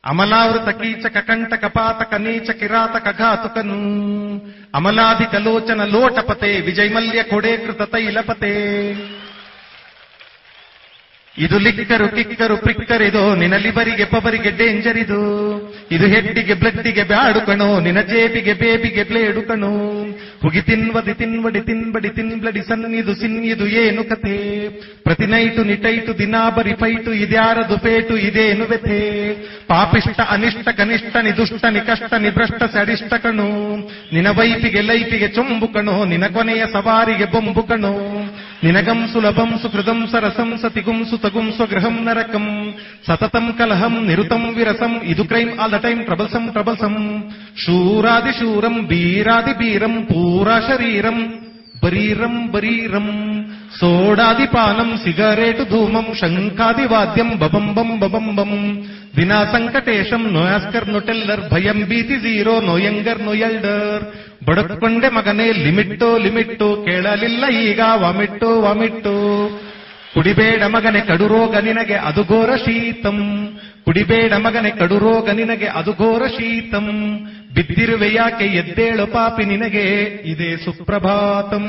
ಅಮಲಾವೃತ ಕೀಚಕ ಕಂಟಕ ಪಾತಕ ನೀಚ ಕಿರಾತಕ ಘಾತುಕನು ಅಮಲಾಧಿಕ ಲೋಚನ ಲೋಟಪತೆ ವಿಜಯಮಲ್ಯ ಕೊಡೇಕೃತ ತೈಲಪತೆ. ಇದು ಲಿಕ್ಕರು ಕಿಕ್ಕರು ಪ್ರಿಕ್ಕರಿದು ನಿನ್ನ ಲಿವರಿಗೆ ಪವರಿಗೆ ಡೇಂಜರ್ ಇದು. ಇದು ಹೆಡ್ಡಿಗೆ ಬ್ಲಡ್ಡಿಗೆ ಬ್ಯಾಡು ಕಣೋ ನಿನ್ನ ಜೇಬಿಗೆ ಬೇಬಿಗೆ ಬ್ಲೇಡು ಕಣೋ. ಹುಗಿ ತಿನ್ವದಿ ತಿನ್ವಡಿ ತಿನ್ಬಡಿ ತಿನ್ಬ್ಲಡಿ ಸನ್ನಿದು ಸಿನ್ನಿದು ಏನು ಕಥೆ. ಪ್ರತಿ ನೈಟು ನಿಟೈಟು ದಿನಾ ಬರಿ ಫೈಟು ಇದ್ಯಾರದು ಪೇಟು ಇದೇನು ವ್ಯಥೆ. ಪಾಪಿಷ್ಟ ಅನಿಷ್ಟ ಕನಿಷ್ಠ ನಿ ದುಷ್ಟ ನಿ ಕಷ್ಟ ನಿ ಭ್ರಷ್ಟ ಸಡಿಷ್ಟ ಕಣೋ. ನಿನ ವೈಪಿಗೆ ಲೈಪಿಗೆ ಚೊಂಬು ಕಣೋ ನಿನ ಕೊನೆಯ ಸವಾರಿಗೆ ಬೊಂಬು ಕಣೋ. ನಿನಗಂ ಸುಲಭಂ ಸುಕೃತಂ ಸರಸಂ ಸತಿಗುಂ ಸುತಗುಂ ಸ್ವಗೃಹಂ ನರಕಂ ಸತತಂ ಕಲಹಂ ನಿರುತಂ ವಿರಸಂ. ಇದು ಕ್ರೈಮ್ ಆಲ್ ದ ಟೈಮ್ ಟ್ರಬಲ್ಸಂ ಟ್ರಬಲ್ಸಂ. ಶೂರಾದಿ ಶೂರಂ ಬೀರಾದಿ ಬೀರಂ ಪೂರಾ ಶರೀರಂ ಬರೀರಂ ಬರೀರಂ. ಸೋಡಾದಿ ಪಾನಂ ಸಿಗರೇಟು ಧೂಮಂ ಶಂಕಾದಿ ವಾದ್ಯಂ ಬಬಂ ಬಂ ಬಬಂ ಬಂ. ವಿನಾ ಸಂಕಟೇಶಂ ನೋ ಆಸ್ಕರ್ ನೋ ಟೆಲ್ಲರ್ ಭಯಂ ಭೀತಿ zero no younger no elder. ಬಡಕೊಂಡೆ ಮಗನೇ ಲಿಮಿಟ್ಟು ಲಿಮಿಟ್ಟು ಕೇಳಲಿಲ್ಲ ಈಗ ವಾಮಿಟ್ಟು ವಾಮಿಟ್ಟು. ಕುಡಿಬೇಡ ಮಗನೆ ಕಡುರೋಗ ನಿನಗೆ ಅದು ಘೋರ ಶೀತಂ. ಕುಡಿಬೇಡ ಮಗನೆ ಕಡುರೋಗ ನಿನಗೆ ಅದು ಘೋರ ಶೀತಂ. ಬಿದ್ದಿರುವೆ ಯಾಕೆ ಎದ್ದೇಳು ಪಾಪಿ ನಿನಗೆ ಇದೇ ಸುಪ್ರಭಾತಂ.